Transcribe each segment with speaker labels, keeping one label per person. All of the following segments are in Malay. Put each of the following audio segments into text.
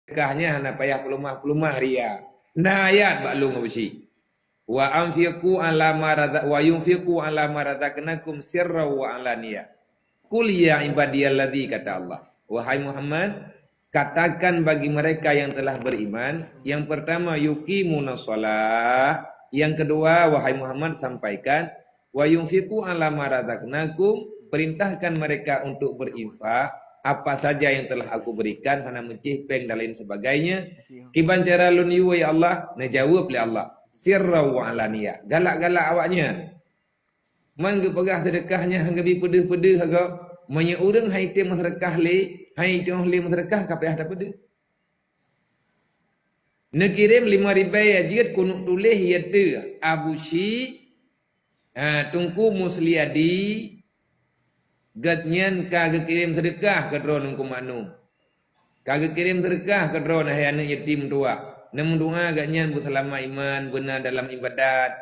Speaker 1: sedekahnya hana payah pelumah-pelumah ria. Nah ayat bak lu ngabuci. Wa anfiqu ala ma razaq wa yunfiqu ala ma razaqnakum sirra wa alaniya. Qul ya ibadiyalladzi kata Allah. Wahai Muhammad, katakan bagi mereka yang telah beriman, yang pertama yuqimunas shalah, yang kedua wahai Muhammad sampaikan wa yunfiqu ala ma razaqnakum, perintahkan mereka untuk berinfak apa saja yang telah aku berikan, hana mencihpeng dan lain sebagainya. Kiban cara lun yu ya Allah, najawab li Allah. Sirra wa alaniya. Galak-galak awaknya. Man ge pegah sedekahnya hangga bi pedeh-pedeh haga. Manya urang hai te sedekah le, hai tong le sedekah kape ada pedeh. Nekirim 5 ribu ajit kunuk tulis ya te abusi tungku musliadi gatnyan kagak kirim sedekah ke drone ku manu. Kagak kirim sedekah ke drone hai anak yatim tua. Namun doa gatnyan bu selama iman benar dalam ibadat.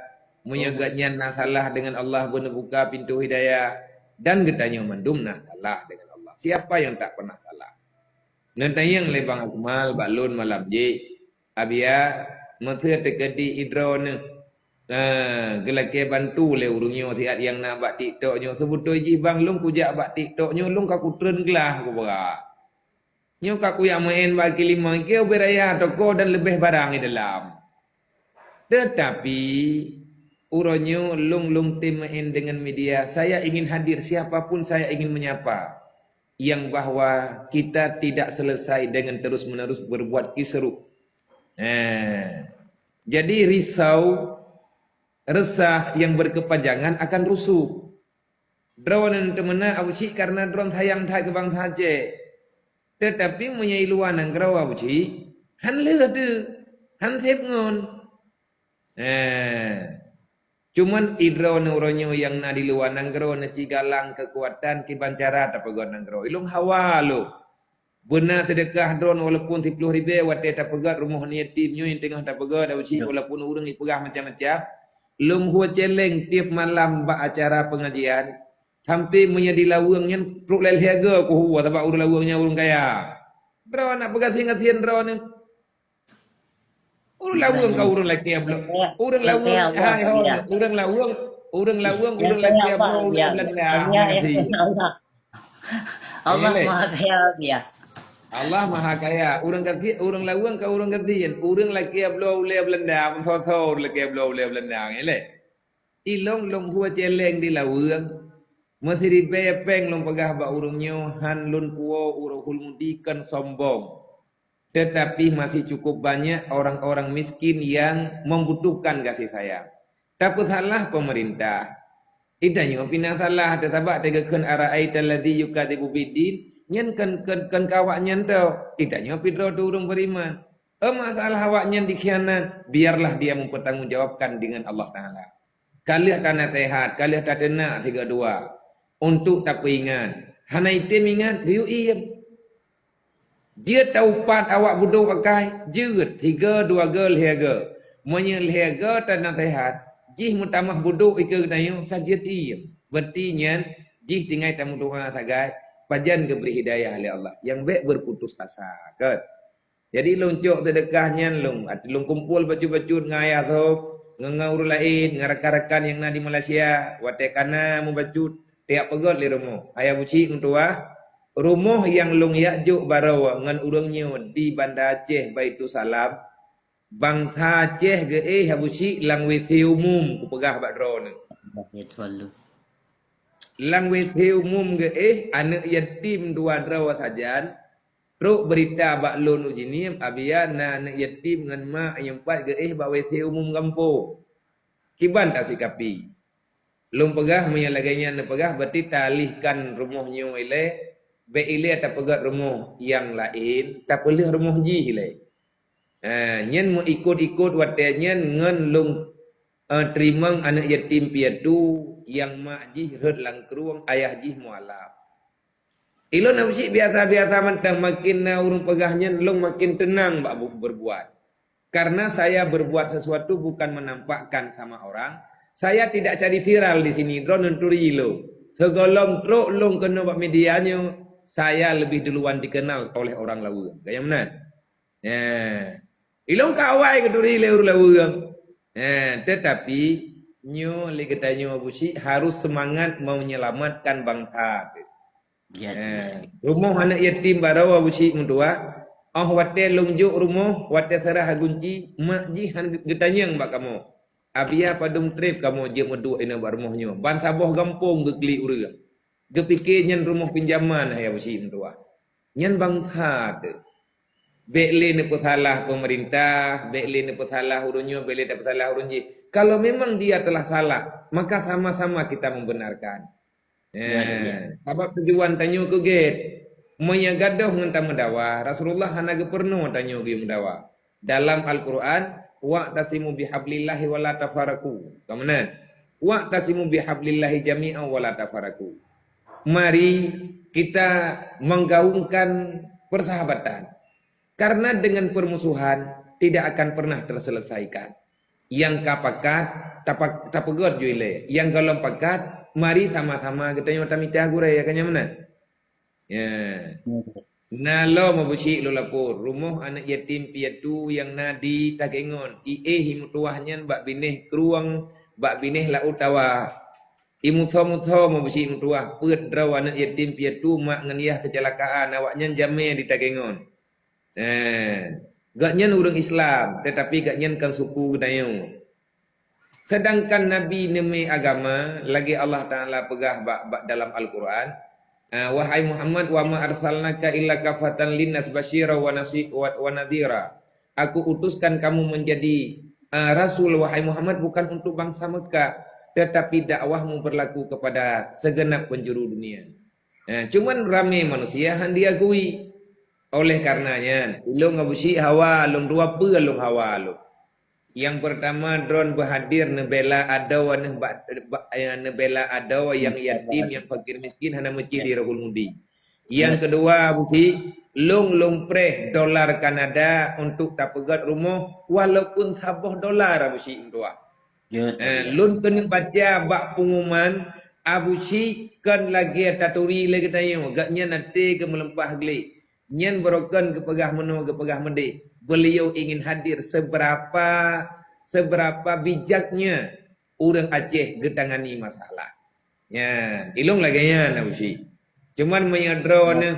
Speaker 1: Munya gatnyan nak salah dengan Allah benar buka pintu hidayah dan getanya mandum nak salah dengan Allah. Siapa yang tak pernah salah? Nantayang lebang akmal balun malam je. Abia method tekadi idrone. Gelake bantu le urungnya tiat yang nak bak TikToknya sebutoi ji bang long kujak bak TikToknya long ka kutren gelah ko berak. Nyo ka ku yang main bagi 5 ke beraya toko dan lebih barang di dalam. Tetapi uronyo long tim main dengan media, saya ingin hadir siapapun saya ingin menyapa. Yang bahwa kita tidak selesai dengan terus-menerus berbuat kisruh. Jadi risau resah yang berkepanjangan akan rusuh. Drone temena abuci karena drone hayang thai ke bang saje. Tetapi menyai luar nang kerau abuci, han le de, han thep ngon. Cuman idrone uronyo yang na di luar nang kerau na cigalang kekuatan kibancara tapagon nang kerau. Ilung hawa lo. Benar sedekah drone walaupun 10 ribu wate tapagat rumah ni yatimnyo yang tengah tapagat abuci walaupun urang ipegah macam-macam. Lum huwa celeng tiap malam bak acara pengajian. Sampai menjadi lawangnya perut lelhiaga ku huwa sebab urang lawangnya urang kaya. Bro nak pegang ingat-ingat bro ni. Urang lawang kau urang laki ablo. Urang lawang hai urang lawang urang laki ablo
Speaker 2: Allah Maha Kaya dia.
Speaker 1: Allah Maha Kaya. Urang kerti urang lawang kau urang kertian. Urang laki ablo ule Belanda, thor laki ablo ule Belanda ngele. Ilong long huwa celeng di lawang. Masih peng long pegah ba urungnya han lun puo urung hulmudikan sombong. Tetapi masih cukup banyak orang-orang miskin yang membutuhkan kasih sayang. Tapi salah pemerintah. Idanya pinang salah tetabak tegakan ara'aital ladzi yukadzibu biddin. Nyen kan kawaknya tau. Idanya pidro tu urung beriman. Masalah awaknya dikhianat, biarlah dia mempertanggungjawabkan dengan Allah Taala. Kalian tanah tehat, kalian tak tenak 32. Untuk tak ingat. Hana item ingat, diu iem. Dia tahu pat awak buduk pakai, jeut 3 2 gel hega. Monya hega tanah tehat. Jih mutamah buduk ike nayo kajet iem. Bertinya jih tinggal tamu doa sagai, pajan ke beri hidayah oleh Allah. Yang baik berputus asa, kan? Jadi luncuk sedekahnya lung kumpul baju-baju ngayah tu, ngengau lain, ngarakan-rakan yang na di Malaysia, watekana mu baju tiap pegot li rumah. Ayah buci mentua, rumah yang lung yakjuk barawa ngan urangnya di Banda Aceh Baitu Salam, bangsa Aceh ge habuci lang WC umum ku pegah bak drone. Lang WC umum ge anak yatim 2 drawa sajan. Ruk berita bak lun uji ni abia na anak yatim ngan mak yang 4 ge bak WC umum kampung. Kiban tak sikapi. Lum pegah menyalagainya na pegah berarti talihkan rumahnya ile be ile atau pegat rumah yang lain tak boleh rumah ji ile. Nyen mu ikut-ikut watenya ngan lum terimang anak yatim piatu yang mak ji red lang keruang ayah ji mualaf. Ilo na biasa-biasa mentang makin na urung pegahnya lum makin tenang bak berbuat. Karena saya berbuat sesuatu bukan menampakkan sama orang. Saya tidak cari viral di sini. Drone turi lo. Segolong truk long kena buat medianya. Saya lebih duluan dikenal oleh orang lain. Gaya mana? Ilong kawai keduri leur leuang. Tetapi nyo li kata nyo busi harus semangat mau menyelamatkan bangsa.
Speaker 2: Ya.
Speaker 1: Rumah anak yatim barawa busi mundua. Wate lungjuk rumah, wate serah gunci, mak ji han getanyang bak kamu. Abia padum trip kamu je medu ina bar rumahnya. Ban saboh gampung gegli urang. Gepikir nyen rumah pinjaman haya busi mundua. Nyen bangsa tu. Bekle ni salah pemerintah, bekle ni salah urunnya, bekle tak salah urunji. Kalau memang dia telah salah, maka sama-sama kita membenarkan. Sebab tujuan tanyo ke get. Moya gadoh ngenta mendawa. Rasulullah hanaga perno tanyo ke mendawa. Dalam Al-Quran, wa tasimu bihablillahi wa la tafaraku. Kamanan? Wa tasimu bihablillahi jami'an wa la tafaraku. Mari kita menggaungkan persahabatan. Karena dengan permusuhan tidak akan pernah terselesaikan. Yang kapakat tapagot juile. Yang galom pakat mari sama-sama kita nyota mitah gure ya kanya mana? Ya. Nalo mabusi lo lapor rumah anak yatim piatu yang nadi tagengon. Himutuahnya bak bineh keruang bak bineh la utawa. Imuso mabusi mutuah pet draw anak yatim piatu mak ngeniah kecelakaan awaknya jame di tagengon. Gak nyen orang Islam, tetapi gak nyen kan suku dayu. Sedangkan Nabi neme agama, lagi Allah Ta'ala pegah dalam Al-Quran. Wahai Muhammad, wa ma arsalnaka illa kafatan linnas basyira wa nadhira. Aku utuskan kamu menjadi Rasul, wahai Muhammad, bukan untuk bangsa Mekah, tetapi dakwahmu berlaku kepada segenap penjuru dunia. Cuman ramai manusia yang diakui. Oleh karenanya, ulung ngabusi hawa, ulung dua pe ulung hawa ulung. Yang pertama drone berhadir nebela adawa nebela adawa yang yatim, yang fakir miskin hana meci di Rahul Mudi. Yang kedua buki long preh dolar Kanada untuk tapegat rumah walaupun saboh dolar abusi dua. Lun kena baca bak pengumuman abusi kan lagi taturi lagi tayo gaknya nanti ke melempah geli. Nyen berokan kepegah menu kepegah mende. Beliau ingin hadir seberapa bijaknya orang Aceh getangani masalah. Ya, ilung lagi ya nabusi. Cuman menyadro ne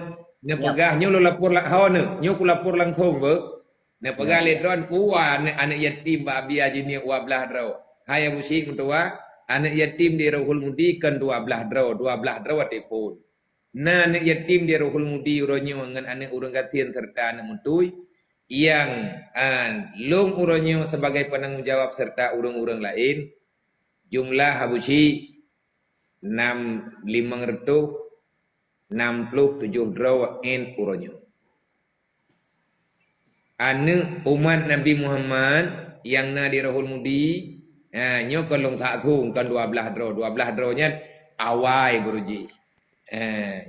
Speaker 1: pegah nyo lapor lak haw ne, nyo ku lapor langsung be. Ne pegah le dron kuwa anak yatim ba abia jini wa belah dro. Hai abusi mutua anak yatim di Rahul Mudi kan 12 dro telefon. Nah, anak yatim di Rahul Mudi uronyo dengan anak urang gatian serta anak mentui yang long uronyo sebagai penanggung jawab serta urang-urang lain jumlah habusi 567 draw en uronyo. Anak umat Nabi Muhammad yang na di Rahul Mudi nyo kolong satung kan 12 drawnya awai beruji.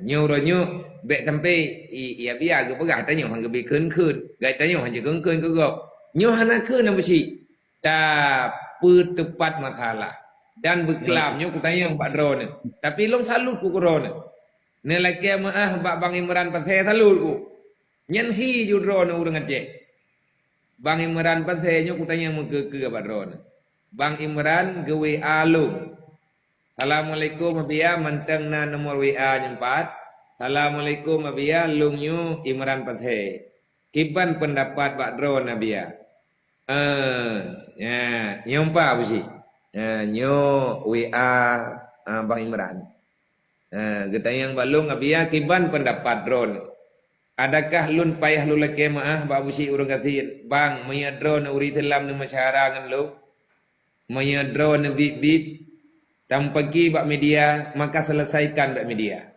Speaker 1: Nyo bek sampai ia biar ke pegah tanya hang ke keun gai tanya hang je keun ke gok nyo hana keun apa si ta tepat masalah dan berkelam nyo ku tanya Pak Drone tapi long salut ku Drone ne laki maah Pak Bang Imran Pathe salut ku nyen hi ju Drone urang Aceh Bang Imran Pathe nyo ku tanya mu ke Pak Drone Bang Imran ge WA lu Assalamualaikum abia manteng na nomor WA nyempat. Assalamualaikum abia lungyu Imran Pathe. Kiban pendapat Pak Drone abia. Ya, nyompa apa sih? Nyo WA Bang Imran. Kita yang balung abia kiban pendapat Drone. Adakah lun payah lu leke maah Pak Busi urang katin? Bang, maya Drone uri telam ni masyarangan lu. Maya Drone bit tampaki bak media, maka selesaikan bak media.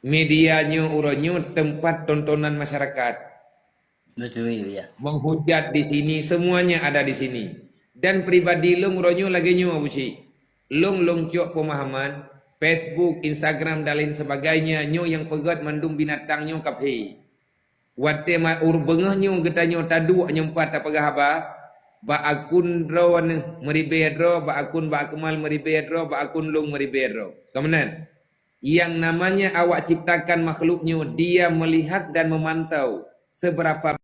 Speaker 1: Medianya uronyo tempat tontonan masyarakat.
Speaker 2: Betul ya.
Speaker 1: Menghujat di sini, semuanya ada di sini. Dan pribadi long uronyo lagi nyo abusi. Long cok pemahaman, Facebook, Instagram dan lain sebagainya nyo yang pegat mandung binatang nyo kape. Wate ma urbengah nyo getanyo tadu nyempat apagah apa? Ba akun draw meribe draw, ba akun ba kemal meribe draw, ba akun lung meribe draw. Kemudian yang namanya awak ciptakan makhluknya, dia melihat dan memantau seberapa